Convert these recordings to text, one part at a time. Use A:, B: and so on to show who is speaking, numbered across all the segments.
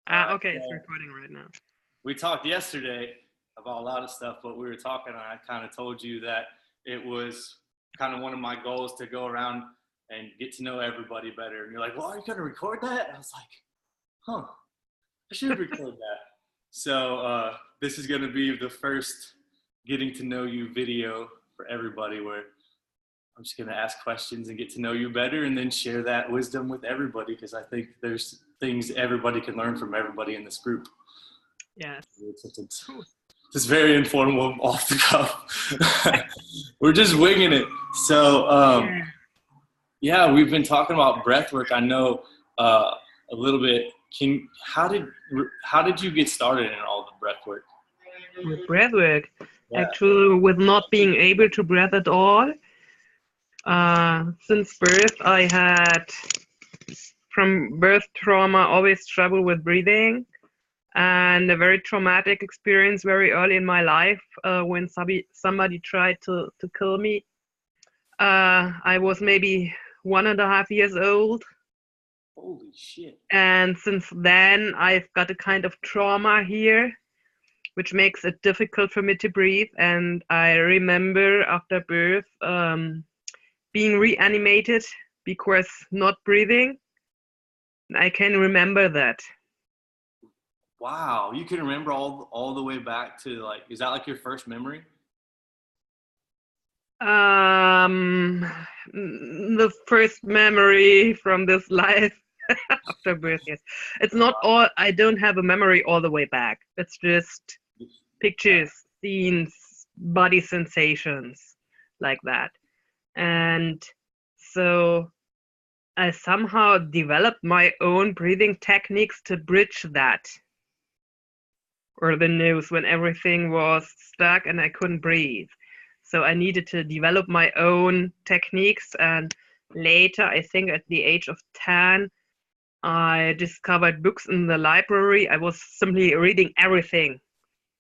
A: Okay, it's recording right now.
B: We talked yesterday about a lot of stuff, but we were talking, and I kind of told you that it was kind of one of my goals to go around and get to know everybody better. And you're like, well, are you going to record that? And I was like, huh, I should record that. So this is going to be the first getting to know you video for everybody, where I'm just going to ask questions and get to know you better, and then share that wisdom with everybody, because I think there's things everybody can learn from everybody in this group.
A: Yes.
B: It's very informal, off the cuff. We're just winging it. So, yeah, we've been talking about breath work. I know a little bit. How did you get started in all the breath work?
A: With breath work, actually, with not being able to breathe at all. Since birth, I had, from birth trauma, always trouble with breathing, and a very traumatic experience very early in my life when somebody tried to kill me. I was maybe 1.5 years old.
B: Holy shit.
A: And since then, I've got a kind of trauma here, which makes it difficult for me to breathe. And I remember after birth being reanimated because not breathing. I can remember that.
B: Wow, you can remember all the way back to, like, is that like your first memory?
A: The first memory from this life after birth, yes. It's not all, I don't have a memory all the way back. It's just pictures, scenes, body sensations, like that. And so I somehow developed my own breathing techniques to bridge that, or the nose, when everything was stuck and I couldn't breathe. So I needed to develop my own techniques, and later, I think at the age of 10, I discovered books in the library. I was simply reading everything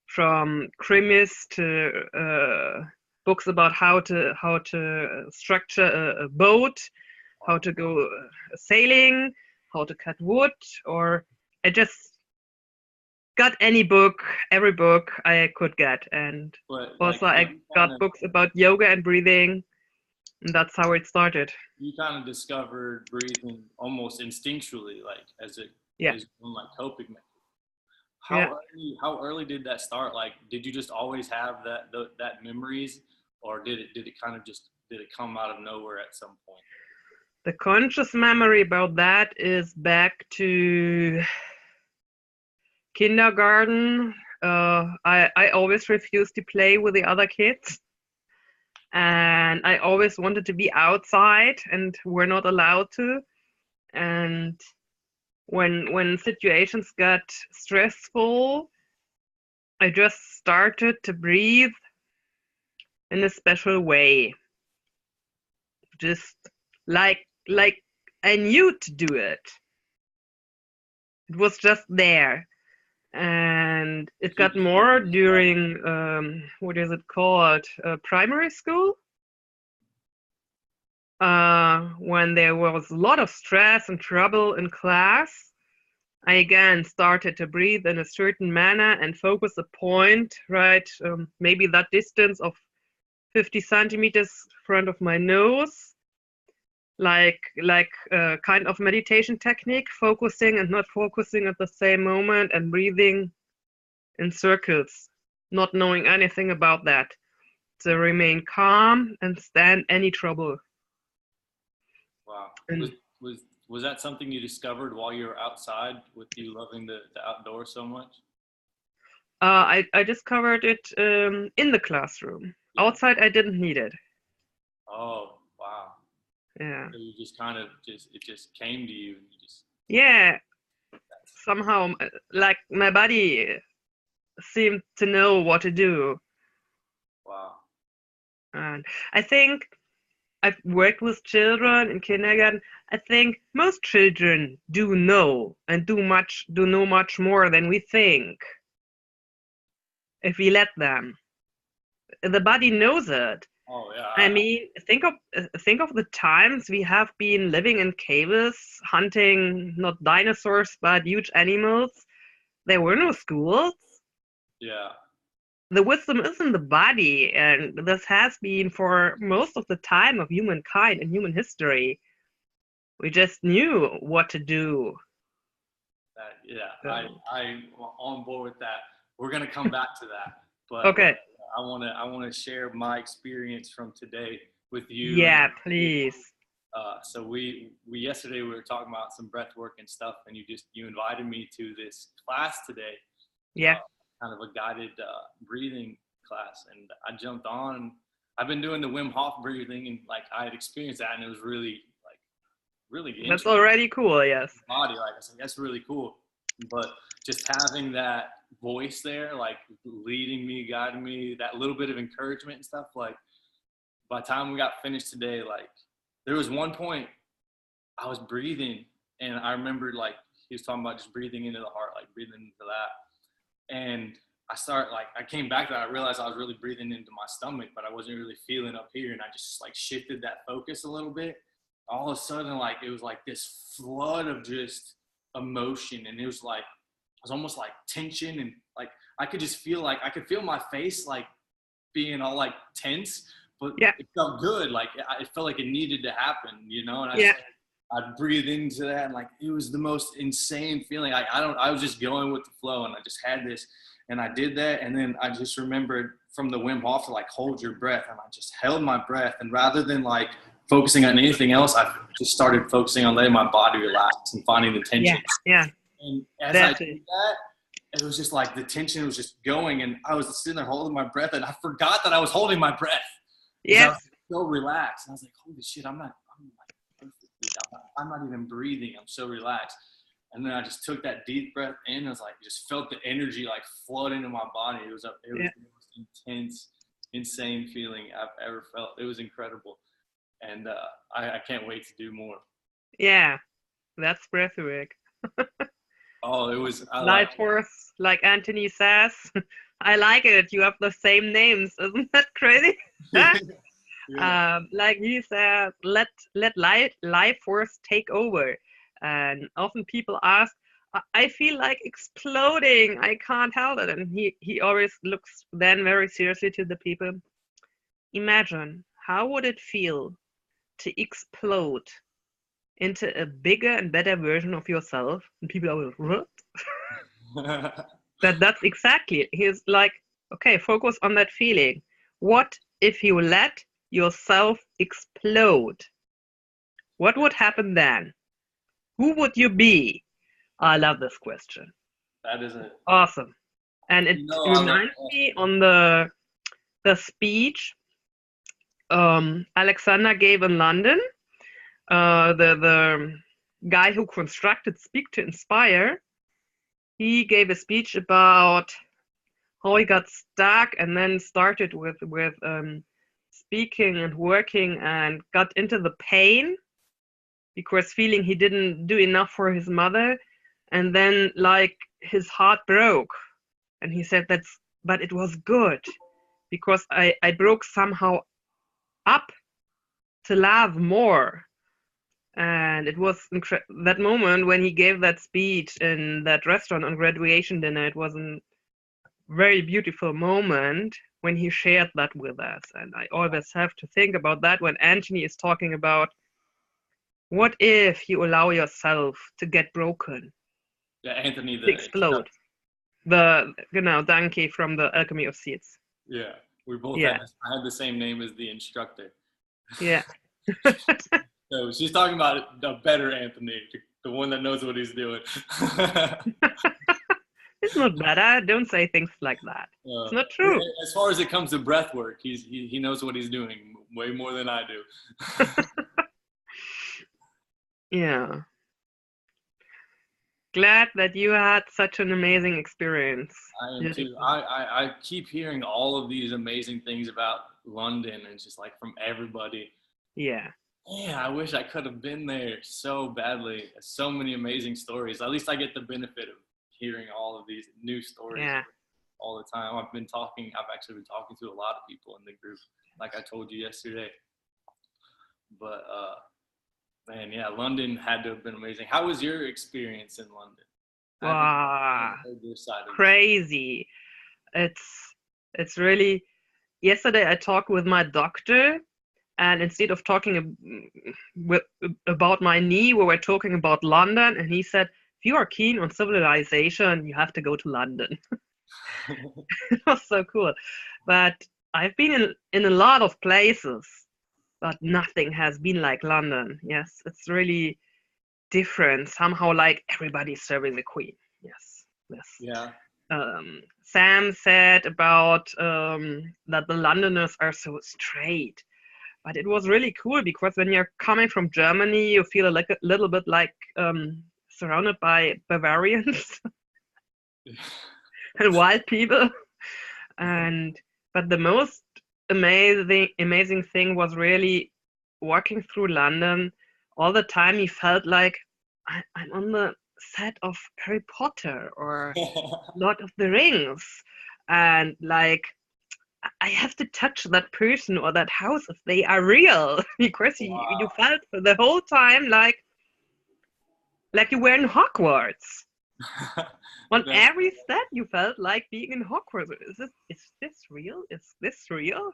A: from krimis to books about how to structure a boat, how to go sailing, how to cut wood, or I just got every book I could get. And also I got books about yoga and breathing, and that's how it started.
B: You kind of discovered breathing almost instinctually, like as like coping mechanism. How early did that start? Like, did you just always have that memories, or did it come out of nowhere at some point?
A: The conscious memory about that is back to kindergarten. I always refused to play with the other kids, and I always wanted to be outside, and we're not allowed to. And when situations got stressful, I just started to breathe in a special way, just like I knew to do it. It was just there. And it got more during, what is it called, primary school? When there was a lot of stress and trouble in class, I again started to breathe in a certain manner and focus a point, right? Maybe that distance of 50 centimeters in front of my nose, like a kind of meditation technique, focusing and not focusing at the same moment, and breathing in circles, not knowing anything about that, to remain calm and stand any trouble.
B: Wow. And was that something you discovered while you were outside, with you loving the outdoors so much?
A: I discovered it in the classroom. Yeah. Outside, I didn't need it.
B: Oh, wow.
A: Yeah.
B: So you just kind of it just came to you, and you just.
A: Yeah. Somehow, like, my body seemed to know what to do.
B: Wow.
A: And I think I've worked with children in kindergarten. I think most children do know and do know much more than we think, if we let them. The body knows it.
B: Oh yeah.
A: I mean, think of the times we have been living in caves, hunting not dinosaurs but huge animals, there were no schools.
B: Yeah.
A: The wisdom is in the body, and this has been for most of the time of humankind and human history. We just knew what to do.
B: Yeah,
A: So,
B: I'm on board with that. We're gonna come back to that, but
A: okay.
B: I wanna share my experience from today with you. And
A: Yeah, please.
B: so we yesterday we were talking about some breath work and stuff, and you invited me to this class today,
A: Yeah.
B: kind of a guided breathing class, and I jumped on. I've been doing the Wim Hof breathing, and like I had experienced that, and it was really
A: That's
B: interesting.
A: already cool, yes.
B: Body, like I said, that's really cool. But just having that voice there, like leading me, guiding me, that little bit of encouragement and stuff, like by the time we got finished today, like there was one point I was breathing and I remembered like he was talking about just breathing into the heart, like breathing into that. And I came back to that. I realized I was really breathing into my stomach, but I wasn't really feeling up here. And I just like shifted that focus a little bit. All of a sudden, like it was like this flood of just emotion. And it was almost like tension. And like, I could feel my face like being all like tense, but
A: Yeah.
B: it felt good. Like it felt like it needed to happen, And
A: Yeah.
B: I'd breathe into that, and like it was the most insane feeling. I was just going with the flow, and I just had this, and I did that, and then I just remembered from the Wim Hof to like hold your breath, and I just held my breath, and rather than like focusing on anything else, I just started focusing on letting my body relax and finding the tension.
A: Yeah.
B: And as I
A: That's
B: did
A: it.
B: that, it was just like the tension was just going, and I was sitting there holding my breath, and I forgot that I was holding my breath. Because I was
A: Yes.
B: so relaxed. And I was like, holy shit, I'm like perfectly, I'm not even breathing. I'm so relaxed. And then I just took that deep breath in. I was like, just felt the energy like flood into my body. It was the most intense, insane feeling I've ever felt. It was incredible. And I can't wait to do more.
A: Yeah. That's breathwork.
B: Oh, it was,
A: Life force, like Anthony says. I like it. You have the same names. Isn't that crazy?
B: yeah.
A: Like he said, let life force take over. And often people ask, I feel like exploding. I can't help it. And he always looks then very seriously to the people. Imagine how would it feel to explode into a bigger and better version of yourself? And people are like, what? That's exactly it. He's like, okay, focus on that feeling. What if you let yourself explode? What would happen then? Who would you be? I love this question.
B: That is it.
A: Awesome. And it reminds me on the speech Alexander gave in London. The guy who constructed Speak to Inspire, he gave a speech about how he got stuck and then started with speaking and working and got into the pain because feeling he didn't do enough for his mother, and then like his heart broke, and he said but it was good because I broke somehow up to love more. And it was that moment when he gave that speech in that restaurant on graduation dinner. It was a very beautiful moment when he shared that with us. And I always have to think about that when Anthony is talking about what if you allow yourself to get broken,
B: Yeah, Anthony,
A: to explode. The Danke from the Alchemy of Seeds.
B: Yeah, we both
A: Yeah.
B: I had the same name as the instructor.
A: Yeah.
B: So she's talking about a better Anthony, the one that knows what he's doing.
A: It's not better. Don't say things like that. It's not true.
B: As far as it comes to breath work, he knows what he's doing way more than I do.
A: Yeah. Glad that you had such an amazing experience.
B: I am too. I keep hearing all of these amazing things about London, and just like from everybody.
A: Yeah.
B: Yeah, I wish I could have been there so badly. So many amazing stories. At least I get the benefit of hearing all of these new stories all the time. I've actually been talking to a lot of people in the group, like I told you yesterday. But man, yeah, London had to have been amazing. How was your experience in London?
A: Wow,
B: heard your side of this.
A: crazy. It's really. Yesterday I talked with my doctor, and instead of talking about my knee, we were talking about London, and he said, if you are keen on civilization, you have to go to London. It was so cool. But I've been in a lot of places, but nothing has been like London. Yes, it's really different. Somehow, like everybody's serving the Queen. Yes, yes.
B: Yeah.
A: Sam said about that the Londoners are so straight, but it was really cool because when you're coming from Germany, you feel like a little bit like surrounded by Bavarians and wild people. And but the most amazing thing was really walking through London. All the time, you felt like I'm on the set of Harry Potter or Lord of the Rings, and like I have to touch that person or that house if they are real because you felt for the whole time like you were in Hogwarts. On every step, you felt like being in Hogwarts. Is this real? Is this real?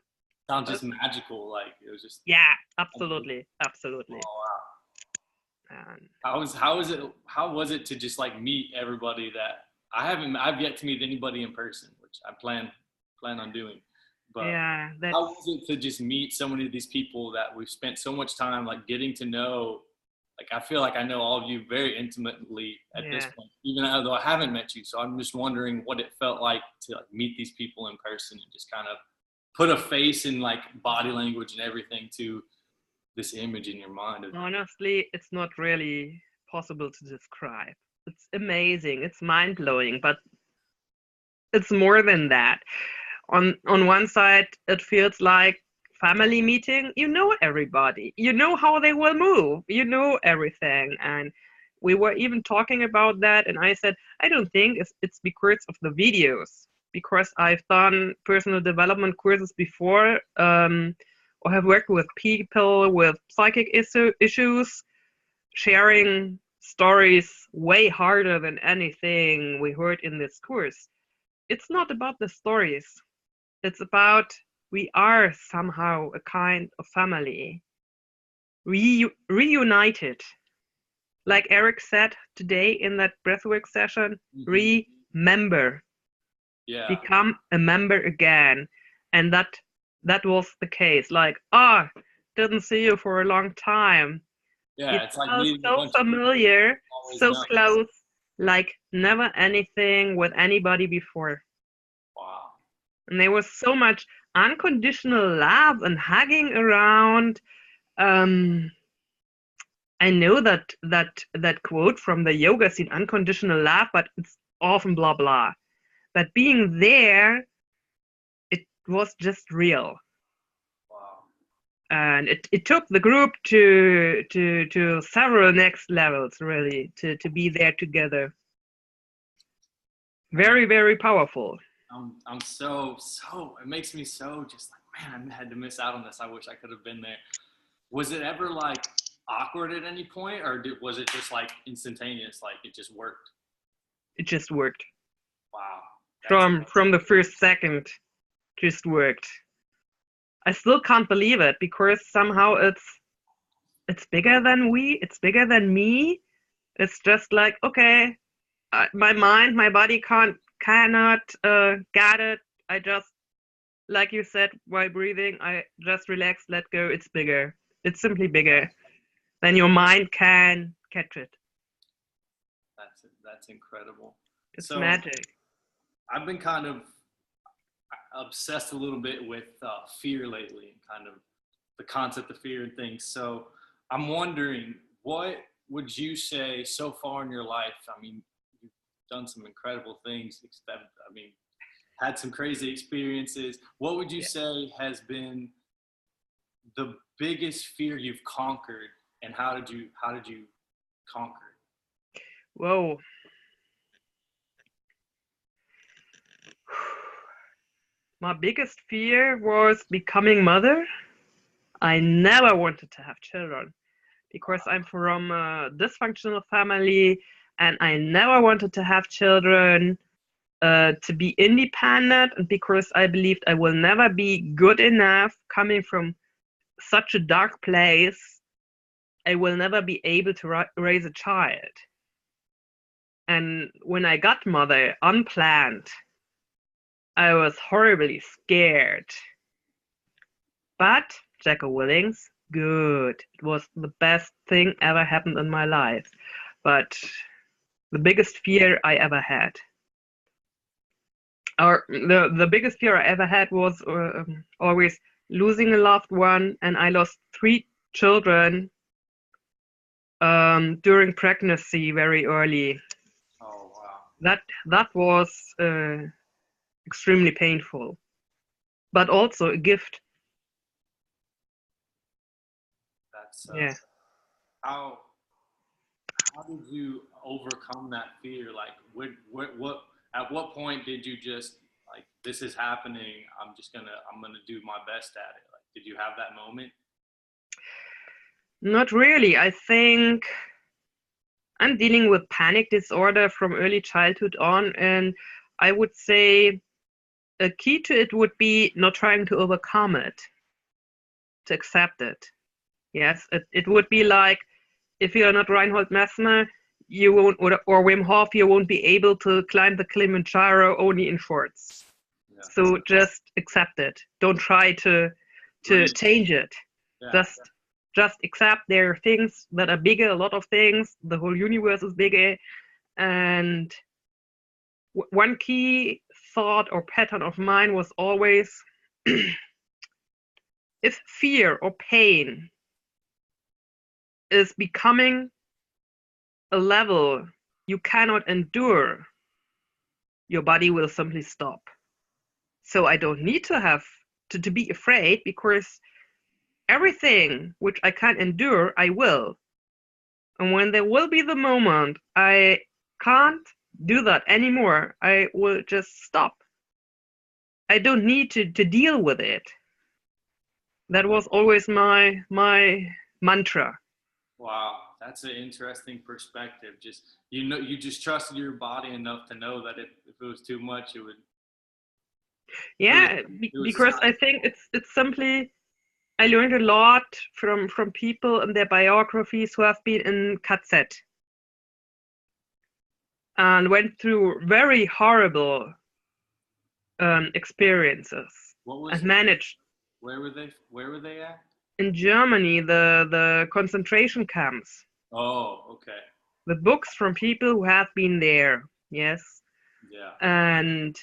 B: Sounds just magical. Like it was just.
A: Yeah, absolutely.
B: Oh, wow. How was it to just like meet everybody that I've yet to meet anybody in person, which I plan on doing. But
A: yeah,
B: how was it to just meet so many of these people that we've spent so much time like getting to know? Like I feel like I know all of you very intimately at this point, even though I haven't met you. So I'm just wondering what it felt like to like meet these people in person and just kind of put a face and like body language and everything to this image in your mind.
A: Honestly, it's not really possible to describe. It's amazing. It's mind-blowing, but it's more than that. On one side, it feels like family meeting. You know everybody. You know how they will move. You know everything. And we were even talking about that. And I said, I don't think it's because of the videos, because I've done personal development courses before, or have worked with people with psychic issues, sharing stories way harder than anything we heard in this course. It's not about the stories. It's about we are somehow a kind of family, reunited. Like Eric said today in that breathwork session, remember, become a member again. And that was the case. Like, didn't see you for a long time.
B: Yeah, it's like
A: so familiar, so close, like never anything with anybody before.
B: Wow.
A: And there was so much unconditional love and hugging around. I know that quote from the yoga scene, unconditional love, but it's often blah blah. But being there, it was just real.
B: Wow.
A: And it took the group to several next levels, really, to be there together. Very, very powerful.
B: I'm so it makes me so just like, man, I had to miss out on this. I wish I could have been there. Was it ever like awkward at any point, or was it just like instantaneous, like it just worked?
A: It just worked.
B: Wow.
A: From the first second, just worked. I still can't believe it because somehow it's bigger than it's bigger than me. It's just like, okay, my mind, my body cannot get it. I just, like you said, while breathing, I just relax, let go. It's bigger. It's simply bigger than your mind can catch it.
B: That's incredible.
A: It's magic.
B: I've been kind of obsessed a little bit with fear lately, and kind of the concept of fear and things. So I'm wondering, what would you say so far in your life? I mean, you've done some incredible things. Had some crazy experiences. What would you say has been the biggest fear you've conquered, and how did you conquer it?
A: Whoa. My biggest fear was becoming mother. I never wanted to have children because I'm from a dysfunctional family. and I never wanted to have children, to be independent, and because I believed I will never be good enough coming from such a dark place, I will never be able to raise a child. And when I got mother unplanned, I was horribly scared. But Jacko Willings, good. It was the best thing ever happened in my life. But the biggest fear I ever had, or the biggest fear I ever had was always losing a loved one, and I lost 3 children during pregnancy very early.
B: Oh wow.
A: That was extremely painful, but also a gift.
B: That's
A: Yeah.
B: how did you overcome that fear? Like, what at what point did you just like, this is happening? I'm gonna do my best at it. Like, did you have that moment?
A: Not really. I think I'm dealing with panic disorder from early childhood on, and I would say a key to it would be not trying to overcome it, to accept it. Yes, it would be like if you're not Reinhold Messner, you won't, or Wim Hof, you won't be able to climb the Kilimanjaro only in shorts.
B: Yeah.
A: So just accept it. Don't try to change it.
B: Yeah.
A: Just accept there are things that are bigger, a lot of things. The whole universe is bigger, and one key thought or pattern of mine was always if fear or pain is becoming a level you cannot endure, your body will simply stop. So I don't need to have to be afraid, because everything which I can't endure, I will. And when there will be the moment I can't do that anymore, I will just stop. I don't need to deal with it. That was always my mantra.
B: Wow, that's an interesting perspective. Just you just trusted your body enough to know that if it was too much, it would.
A: Yeah, because I think it's simply I learned a lot from people and their biographies who have been in KZ and went through very horrible experiences and managed.
B: Where were they at?
A: In Germany, the concentration camps.
B: Oh, okay.
A: The books from people who have been there, yes.
B: Yeah.
A: And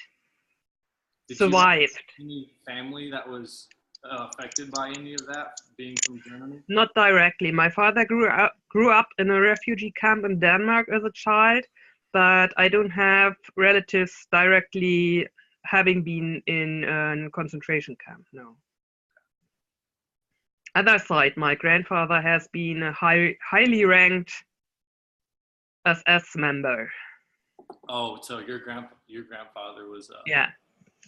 B: Did
A: survived.
B: You have any family that was affected by any of that, being from Germany?
A: Not directly. My father grew up in a refugee camp in Denmark as a child, but I don't have relatives directly having been in a concentration camp, no. Other side, my grandfather has been a highly ranked SS member.
B: Oh, so your grandfather was.
A: Yeah.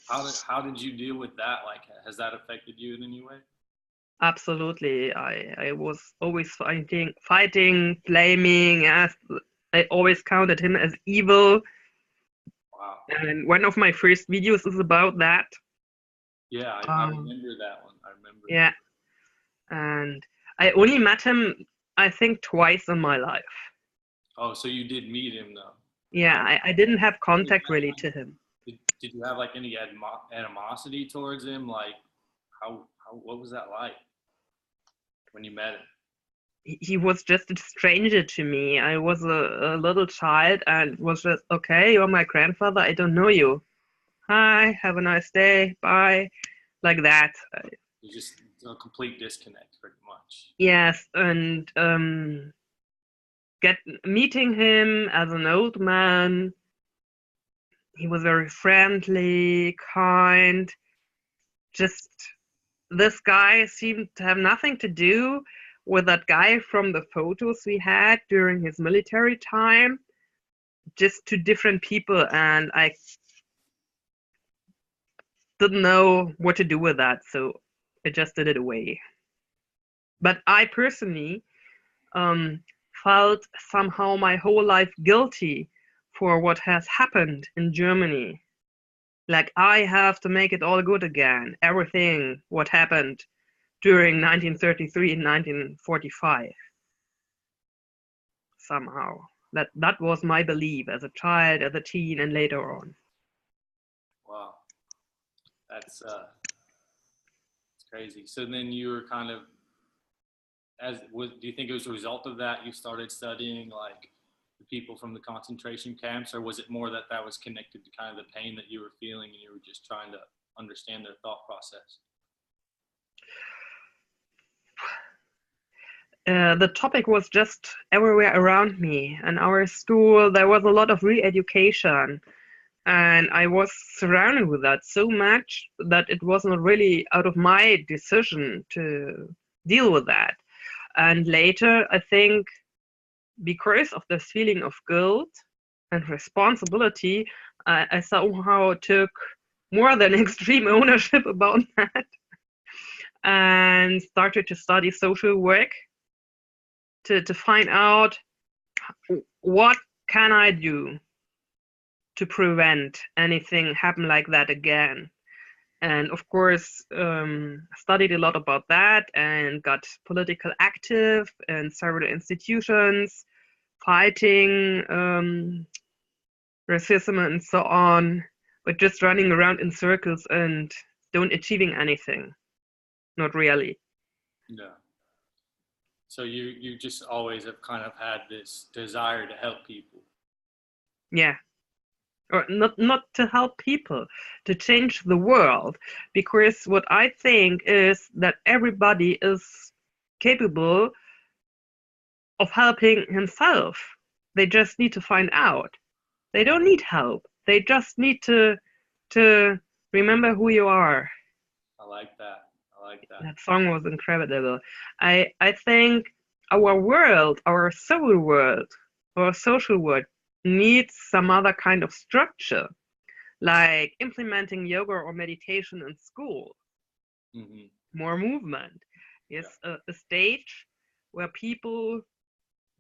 B: How did you deal with that? Like, has that affected you in any way?
A: Absolutely. I was always fighting, blaming. I always counted him as evil.
B: Wow.
A: And one of my first videos is about that.
B: Yeah, I remember that one. I remember.
A: Yeah. And I only met him, I think, twice in my life.
B: Oh, so you did meet him though?
A: Yeah, I didn't have contact really to him.
B: Did you have like any animosity towards him? Like, what was that like when you met him?
A: He was just a stranger to me. I was a little child and was just, okay, you're my grandfather, I don't know you. Hi, have a nice day, bye. Like that.
B: It's just a complete disconnect, pretty much.
A: Yes, and meeting him as an old man, he was very friendly, kind. Just this guy seemed to have nothing to do with that guy from the photos we had during his military time. Just two different people, and I didn't know what to do with that, so I just did it away. But I personally felt somehow my whole life guilty for what has happened in Germany. Like I have to make it all good again. Everything what happened during 1933 and 1945. Somehow. That was my belief as a child, as a teen, and later on.
B: Wow, that's crazy. So then you were kind of, do you think it was a result of that you started studying like the people from the concentration camps, or was it more that that was connected to kind of the pain that you were feeling and you were just trying to understand their thought process?
A: The topic was just everywhere around me. In our school, there was a lot of re-education, and I was surrounded with that so much that it wasn't really out of my decision to deal with that. And later, I think because of this feeling of guilt and responsibility, I somehow took more than extreme ownership about that and started to study social work to find out what can I do to prevent anything happen like that again. And of course, studied a lot about that and got political active in several institutions, fighting racism and so on, but just running around in circles and don't achieving anything. Not really.
B: Yeah. So you just always have kind of had this desire to help people.
A: Yeah. Or not to help people, to change the world. Because what I think is that everybody is capable of helping himself. They just need to find out. They don't need help. They just need to remember who you are.
B: I like that. I like that.
A: That song was incredible. I think our world, our soul world, our social world needs some other kind of structure, like implementing yoga or meditation in school.
B: Mm-hmm.
A: More movement. Yes, a stage where people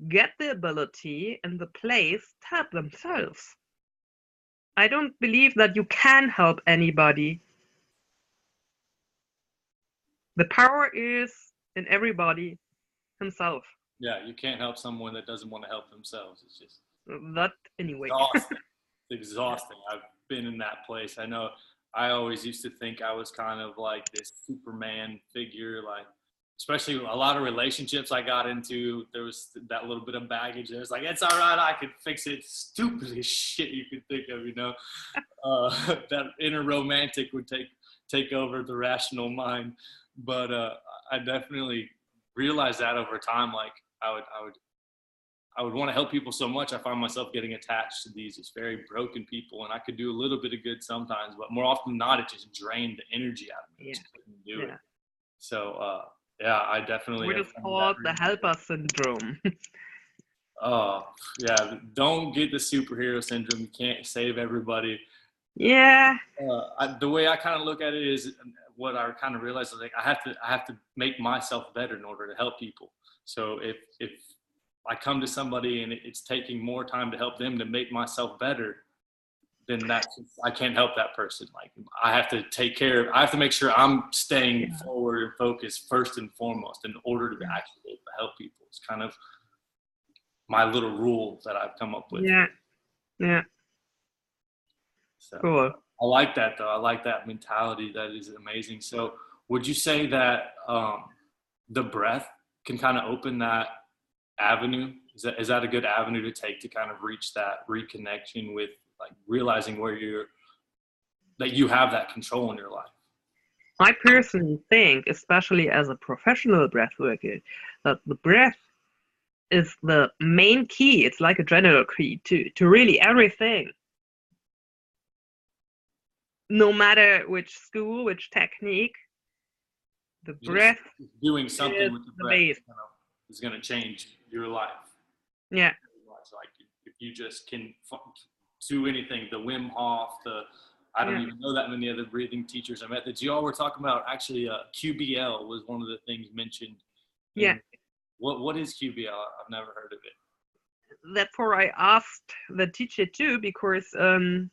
A: get the ability and the place to help themselves. I don't believe that you can help anybody. The power is in everybody himself.
B: Yeah, you can't help someone that doesn't want to help themselves. It's just
A: That anyway.
B: exhausting. It's exhausting. I've been in that place. I know I always used to think I was kind of like this Superman figure, like especially a lot of relationships I got into, there was that little bit of baggage. There was like, it's all right, I could fix it. Stupidest shit you could think of, you know. That inner romantic would take over the rational mind. But I definitely realized that over time. Like I would want to help people so much. I find myself getting attached to these just very broken people, and I could do a little bit of good sometimes, but more often than not, it just drained the energy out of me.
A: Yeah.
B: Just couldn't do it. So yeah, I definitely.
A: What is called the helper syndrome.
B: Oh yeah, don't get the superhero syndrome. You can't save everybody.
A: Yeah.
B: The way I kind of look at it is, what I kind of realized is like I have to make myself better in order to help people. So if I come to somebody and it's taking more time to help them to make myself better, then I can't help that person. Like I have to I have to make sure I'm staying forward and focused first and foremost in order to actually be able to help people. It's kind of my little rule that I've come up with.
A: Yeah.
B: So,
A: cool.
B: I like that though. I like that mentality. That is amazing. So would you say that the breath can kind of open that avenue? Is that a good avenue to take to kind of reach that reconnection with, like, realizing that you have that control in your life?
A: I personally think, especially as a professional breath worker, that the breath is the main key. It's like a general key to really everything. No matter which school, which technique, the breath
B: doing something with the breath
A: base.
B: Is going to change your life.
A: Yeah.
B: Like if you just can do anything, the Wim Hof, I don't even know that many other breathing teachers or methods. You all were talking about, actually, QBL was one of the things mentioned in What is QBL? I've never heard of it.
A: Therefore, I asked the teacher too, because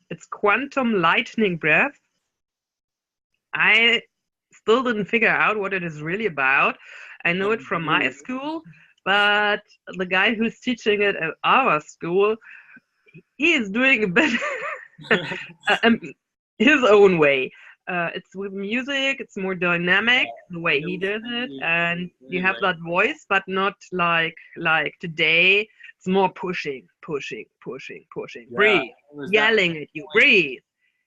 A: it's quantum lightning breath. I still didn't figure out what it is really about. I know it from my school, but the guy who's teaching it at our school, he is doing a bit his own way. It's with music, it's more dynamic the way he does it, and you have that voice, but not like today. It's more pushing. Breathe, yelling at you, breathe.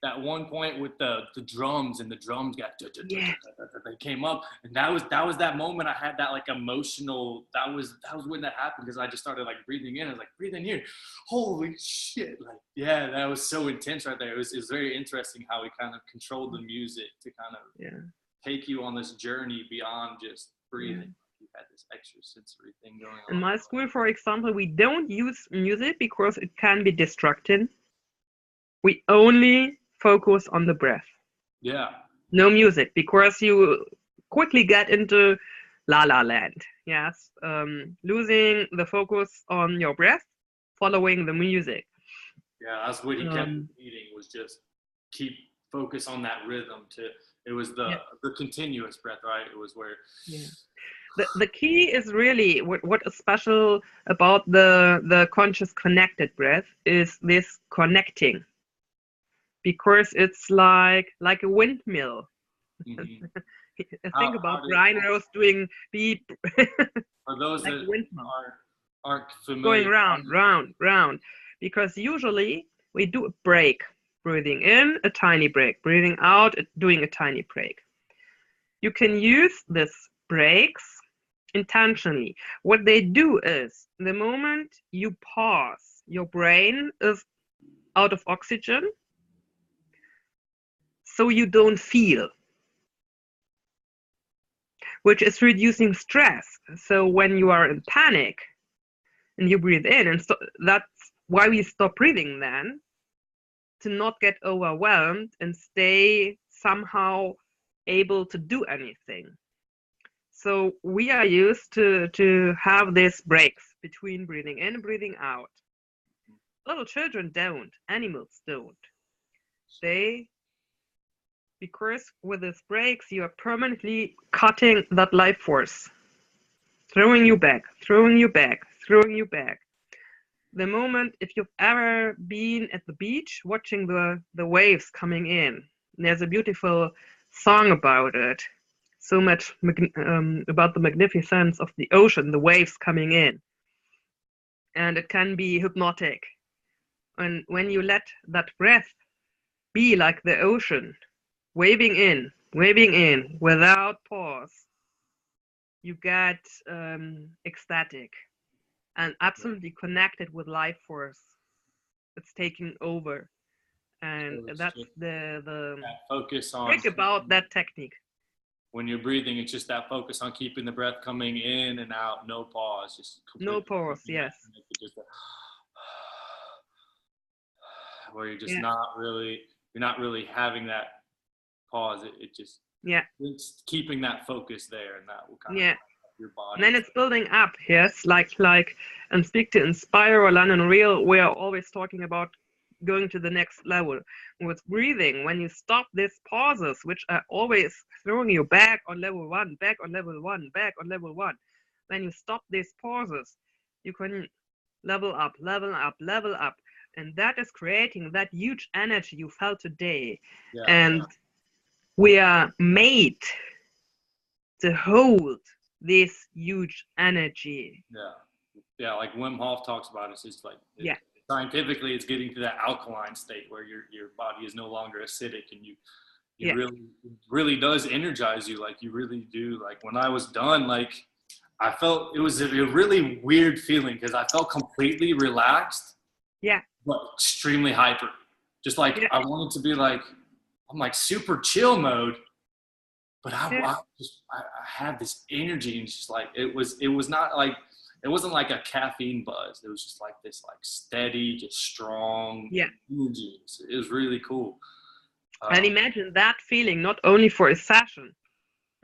B: That one point with the drums, and the drums got they came up, and that was that moment I had that like emotional, that was when that happened, because I just started like breathing in. I was like, breathe in here, holy shit, like yeah, that was so intense right there. It was very interesting how he kind of controlled the music to kind of take you on this journey beyond just breathing. You had this extra sensory thing going on.
A: In my school, for example, we don't use music because it can be distracting. We only focus on the breath.
B: Yeah.
A: No music, because you quickly get into la la land. Yes. Losing the focus on your breath, following the music.
B: Yeah, that's what he kept repeating, was just keep focus on that rhythm. It was the continuous breath, right? It was where.
A: Yeah. The key is really what is special about the conscious connected breath is this connecting. Because it's like a windmill.
B: Mm-hmm.
A: Think about rhinos doing beep.
B: For those
A: like
B: that aren't familiar,
A: going round. Because usually we do a break. Breathing in, a tiny break. Breathing out, doing a tiny break. You can use these breaks intentionally. What they do is, the moment you pause, your brain is out of oxygen, so you don't feel, which is reducing stress. So when you are in panic and you breathe in, and that's why we stop breathing then, to not get overwhelmed and stay somehow able to do anything. So we are used to have these breaks between breathing in and breathing out. Little children don't, animals don't. Because with these breaks, you are permanently cutting that life force, throwing you back. The moment, if you've ever been at the beach watching the waves coming in, there's a beautiful song about it. So much about the magnificence of the ocean, the waves coming in. And it can be hypnotic. And when you let that breath be like the ocean, waving in without pause, you get ecstatic and absolutely connected with life force. It's taking over, and so that's the
B: that focus on
A: trick about that technique.
B: When you're breathing, it's just that focus on keeping the breath coming in and out, no pause, just
A: no pause. Yes.
B: Just where you're just not really having that pause. It just it's keeping that focus there, and that will kind of help your body.
A: And then it's building up. Yes, like and Speak to Inspire or London Real, we are always talking about going to the next level with breathing. When you stop these pauses, which are always throwing you back on level one, when you stop these pauses, you can level up, and that is creating that huge energy you felt today. And we are made to hold this huge energy.
B: Yeah, like Wim Hof talks about it. It's just like scientifically, it's getting to that alkaline state where your body is no longer acidic, and you really does energize you. Like you really do. Like when I was done, like I felt it was a really weird feeling, because I felt completely relaxed. But extremely hyper. Just like I wanted to be like, I'm like super chill mode, but I had this energy, and just like it was not like, it wasn't like a caffeine buzz. It was just like this like steady, just strong energy. It was really cool.
A: And imagine that feeling not only for a session.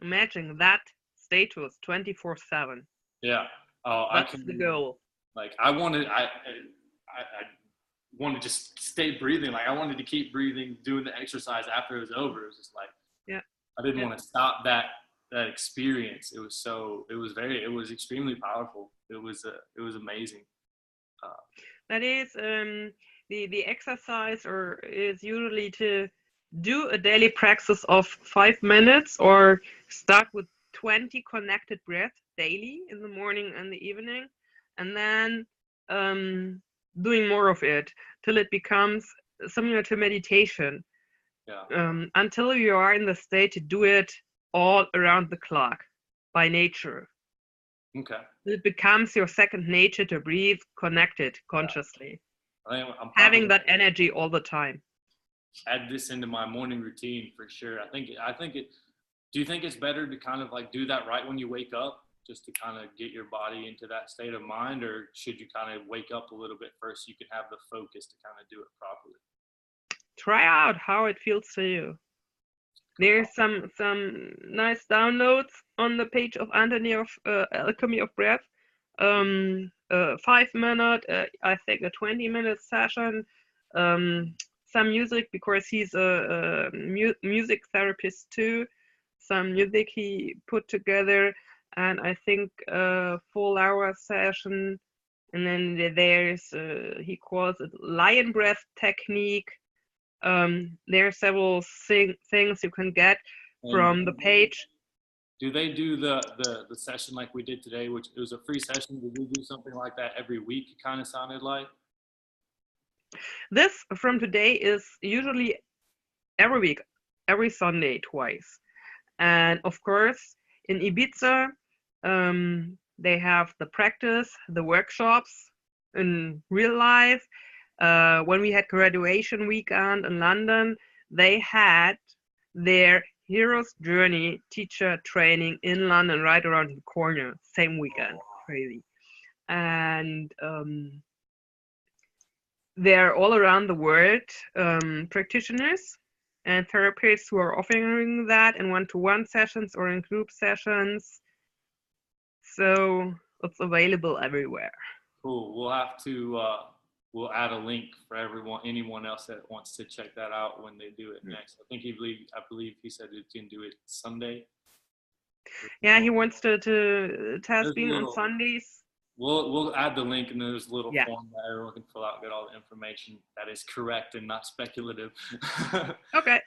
A: Imagine that status 24/7.
B: Yeah. Oh, I
A: That's
B: can.
A: the goal.
B: Like I wanted to just stay breathing. Like I wanted to keep breathing, doing the exercise after it was over. It was just like
A: Yeah.
B: I didn't
A: Yeah.
B: want to stop that experience. It was extremely powerful. It was amazing.
A: That is the exercise or is usually to do a daily practice of 5 minutes or start with 20 connected breaths daily in the morning and the evening, and then doing more of it till it becomes similar to meditation,
B: Yeah.
A: until you are in the state to do it all around the clock by nature.
B: Okay.
A: It becomes your second nature to breathe connected consciously,
B: I'm probably
A: having
B: gonna
A: that energy all the time.
B: add this into my morning routine for sure. I think it. Do you think it's better to kind of like do that right when you wake up, just to kind of get your body into that state of mind, or should you kind of wake up a little bit first so you can have the focus to kind of do it properly?
A: Try out how it feels to you. There's some nice downloads on the page of Anthony of Alchemy of Breath. 5 minute, I think a 20-minute session. Some music because he's a music therapist too. Some music he put together, and I think a full hour session. And then there's he calls it lion breath technique. There are several things you can get from the page.
B: Do they do the session like we did today, which it was a free session? Did we do something like that every week? It kind of sounded like.
A: This from today is usually every week, every Sunday, twice. And of course, in Ibiza, they have the practice, the workshops in real life. When we had graduation weekend in London, they had their Hero's Journey teacher training in London right around the corner, same weekend. Crazy. And they're all around the world, practitioners and therapists who are offering that in one-to-one sessions or in group sessions. So it's available everywhere.
B: Cool. We'll have to we'll add a link for anyone else that wants to check that out when they do it next. I believe he said he can do it Sunday.
A: Yeah, he wants to test being on Sundays.
B: We'll add the link, and there's a little form that everyone can fill out, get all the information that is correct and not speculative.
A: Okay.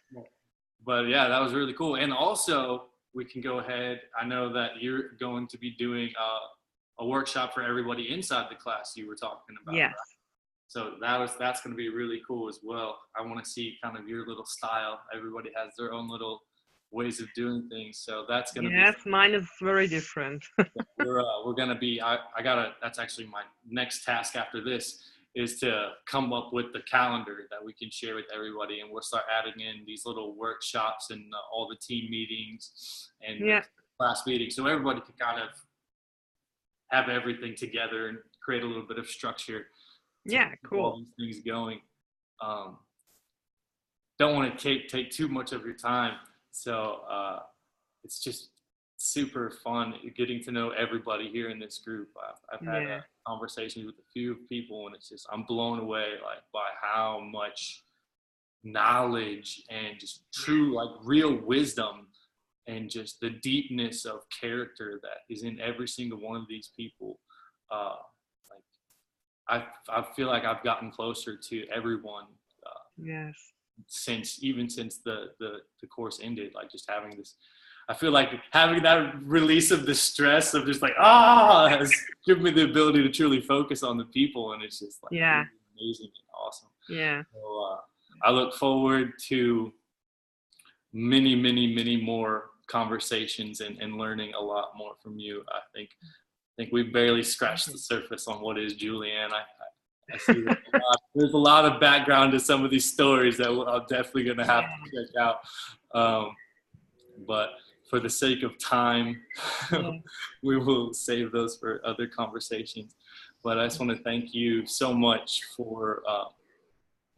B: But yeah, that was really cool. And also, we can go ahead. I know that you're going to be doing a workshop for everybody inside the class you were talking about.
A: Yes.
B: Right? So that's going to be really cool as well. I want to see kind of your little style. Everybody has their own little ways of doing things, so that's going to be.
A: Yes, mine is very different.
B: we're going to be. That's actually my next task after this is to come up with the calendar that we can share with everybody, and we'll start adding in these little workshops and all the team meetings and the class meetings, so everybody can kind of have everything together and create a little bit of structure.
A: Yeah, cool.
B: All these things going. Don't want to take too much of your time, so it's just super fun getting to know everybody here in this group. I've had conversations with a few people, and it's just I'm blown away by how much knowledge and just true real wisdom and just the deepness of character that is in every single one of these people. I feel like I've gotten closer to everyone. Since the course ended, just having this. I feel like having that release of the stress of just has given me the ability to truly focus on the people, and it's just really amazing and awesome.
A: Yeah.
B: So I look forward to many, many, many more conversations and learning a lot more from you. I think we've barely scratched the surface on what is Juliane. I see there's a lot of background to some of these stories that I'm definitely going to have to check out. But for the sake of time, we will save those for other conversations. But I just want to thank you so much for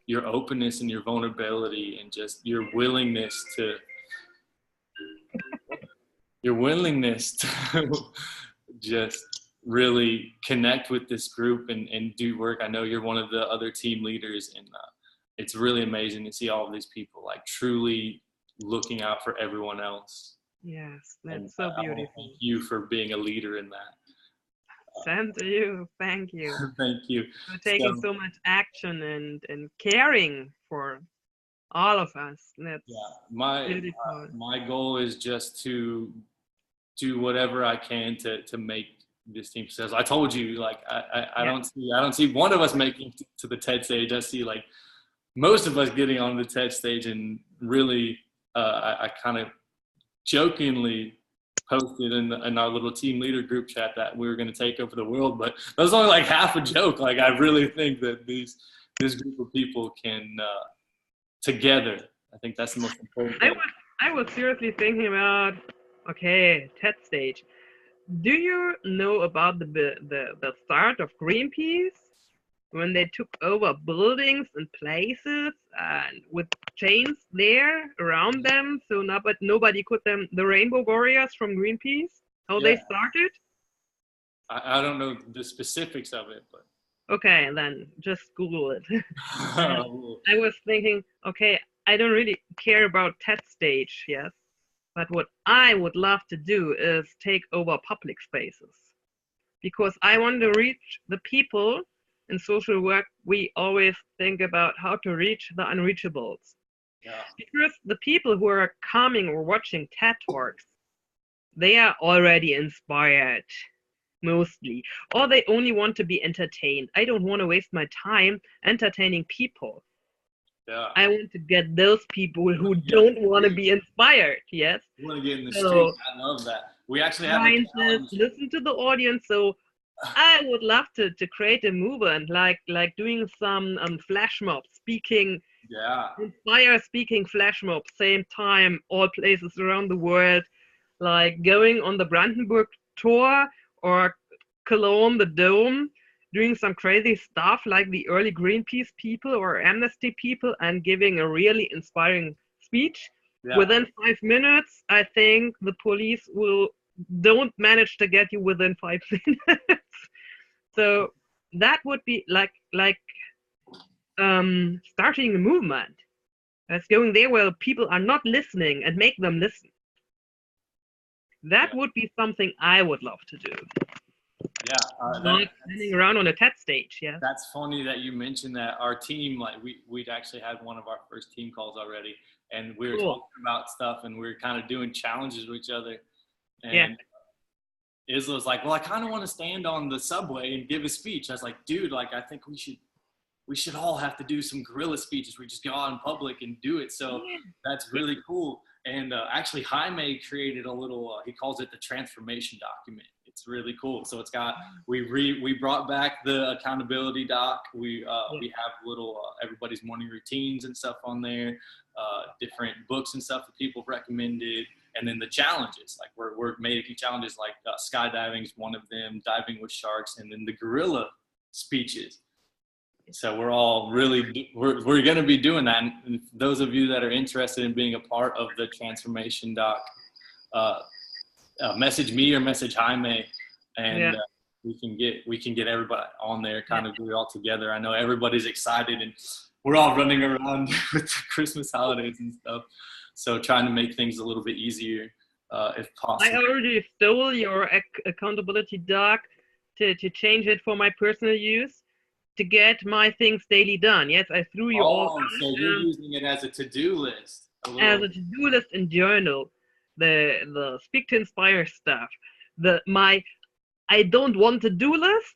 B: your openness and your vulnerability and just your willingness to just really connect with this group and do work. I know you're one of the other team leaders, and it's really amazing to see all of these people like truly looking out for everyone else.
A: Yes, that's
B: And
A: so
B: I want to
A: beautiful.
B: thank you for being a leader in that.
A: Same to you. Thank you
B: Thank you.
A: for taking so much action and caring for all of us. That's beautiful.
B: My goal is just to do whatever I can to make this team successful. I told you, like I don't see one of us making to the TED stage. I see like most of us getting on the TED stage, and really I kind of jokingly posted in our little team leader group chat that we were going to take over the world, but that was only like half a joke. Like I really think that this group of people can together. I think that's the most important thing.
A: I was seriously thinking about, okay, TED stage. Do you know about the start of Greenpeace? When they took over buildings and places and with chains there around them, so nobody could them, the Rainbow Warriors from Greenpeace, how they started?
B: I don't know the specifics of it, but.
A: Okay, then just Google it. I was thinking, okay, I don't really care about TED stage, yes, but what I would love to do is take over public spaces, because I want to reach the people. In social work, we always think about how to reach the unreachables.
B: Yeah.
A: Because the people who are coming or watching TED Talks, they are already inspired, mostly, or they only want to be entertained. I don't want to waste my time entertaining people.
B: Yeah.
A: I want to get those people who don't want to be inspired. Yes.
B: You want to get in the streets. I love that. We actually have a challenge.
A: Listen to the audience. So I would love to create a movement like doing some flash mobs, speaking, inspire speaking flash mob, same time, all places around the world, like going on the Brandenburg tour or Cologne, the Dome, doing some crazy stuff like the early Greenpeace people or Amnesty people and giving a really inspiring speech. Yeah. Within 5 minutes, I think the police don't manage to get you within 5 minutes. So that would be like starting a movement. That's going there where people are not listening and make them listen. That would be something I would love to do. Yeah, not standing around on a TED stage. Yeah,
B: that's funny that you mentioned that. Our team, like we'd actually had one of our first team calls already, and we were talking about stuff, and we were kind of doing challenges with each other. And Isla's like, well, I kind of want to stand on the subway and give a speech. I was like, dude, like I think we should all have to do some guerrilla speeches. We just go out in public and do it. So that's really cool. And actually, Jaime created a little. He calls it the transformation document. It's really cool. So it's got we brought back the accountability doc. We have little everybody's morning routines and stuff on there, different books and stuff that people recommended, and then the challenges. Like we're making challenges like skydiving is one of them, diving with sharks, and then the gorilla speeches. So we're all really we're going to be doing that. And those of you that are interested in being a part of the transformation doc, message me or message Jaime, and we can get everybody on there, kind of do it all together. I know everybody's excited, and we're all running around with the Christmas holidays and stuff, so trying to make things a little bit easier if possible.
A: I already stole your accountability doc to change it for my personal use, to get my things daily done. Yes, I threw you all.
B: So you're using it as a to-do list.
A: As a to-do list and journal. The Speak to Inspire stuff. I don't want to do list.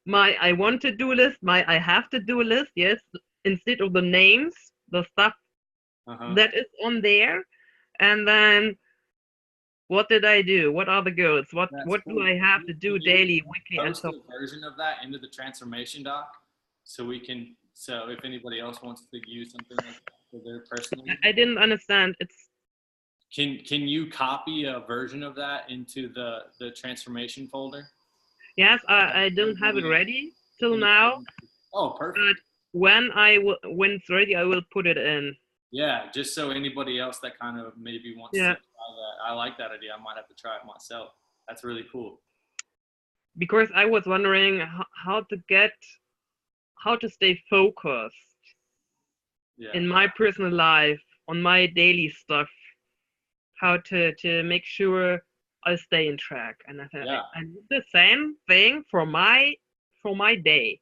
A: My I want to do list. My I have to do list. Yes, instead of the names, the stuff that is on there, and then what did I do? What are the goals? What do I have to do daily, weekly, and so?
B: Post a version of that into the transformation doc, so if anybody else wants to use something like that for their personal.
A: I didn't understand.
B: Can you copy a version of that into the transformation folder?
A: Yes, I don't have it ready till now.
B: Oh, perfect.
A: But when it's ready, I will put it in.
B: Yeah, just so anybody else that kind of maybe wants to try that. I like that idea. I might have to try it myself. That's really cool.
A: because I was wondering how to stay focused
B: Yeah.
A: in my personal life on my daily stuff, how to make sure I stay in track. And I thought
B: Yeah.
A: I did the same thing for my day.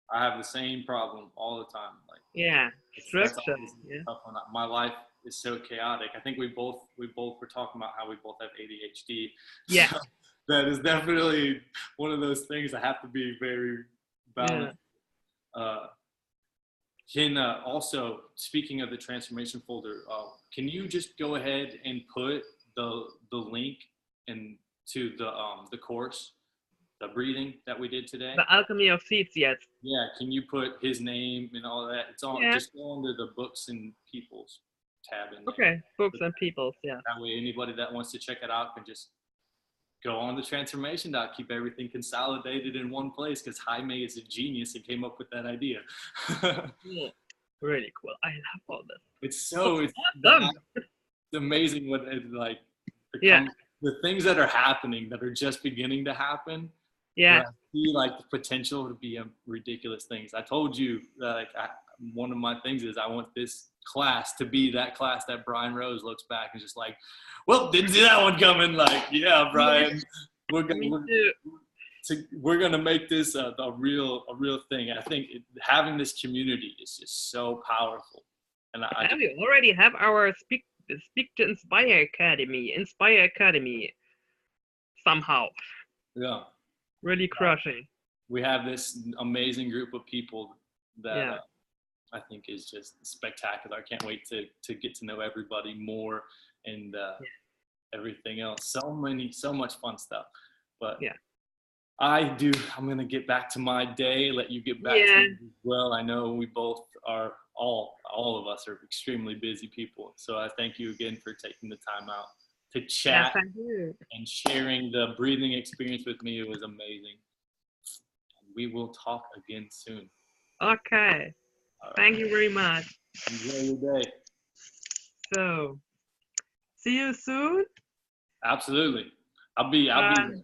B: I have the same problem all the time. Like
A: Yeah,
B: that's
A: structure.
B: always a
A: Yeah,
B: tough one. My life is so chaotic. I think we both were talking about how we both have ADHD.
A: yeah,
B: So that is definitely one of those things I have to be very
A: yeah.
B: balanced. Uh, can also, speaking of the transformation folder, can you just go ahead and put the link in to the course, the breathing that we did today?
A: The alchemy of seeds. Yes.
B: Yeah, can you put his name and all that? It's on.
A: Yeah.
B: Just go under the books and peoples tab in there.
A: Okay. Books and peoples. Yeah.
B: That way, anybody that wants to check it out can just go on the transformation dot, keep everything consolidated in one place. Because Jaime is a genius and came up with that idea.
A: Yeah. Really cool. I love all this.
B: It's
A: Awesome.
B: amazing what it like
A: Yeah.
B: the things that are happening that are just beginning to happen.
A: Yeah.
B: But I see like the potential to be ridiculous things. I told you that one of my things is I want this class to be that class that Brian Rose looks back and just like, well, didn't see that one coming. Like, yeah, Brian, we're gonna make this a real thing. I think having this community is just so powerful. And
A: We already have our Speak to Inspire Academy somehow.
B: yeah,
A: Really crushing.
B: we have this amazing group of people that
A: Yeah.
B: I think is just spectacular. I can't wait to get to know everybody more and everything else. So much fun stuff. But
A: Yeah.
B: I'm gonna get back to my day. Let you get back to
A: Yeah.
B: it as well. I know we both are all of us are extremely busy people. So I thank you again for taking the time out to chat
A: Yes, I do.
B: and sharing the breathing experience with me. It was amazing. We will talk again soon.
A: Okay. Thank you very much.
B: Enjoy your day.
A: So, see you soon.
B: Absolutely. I'll be there.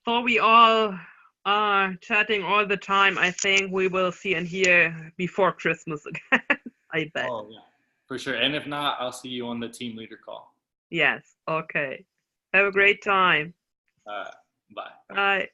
A: So we all are chatting all the time. I think we will see and hear before Christmas again. I bet.
B: Oh yeah, for sure. And if not, I'll see you on the team leader call.
A: Yes. Okay. Have a great time.
B: Bye.
A: Bye.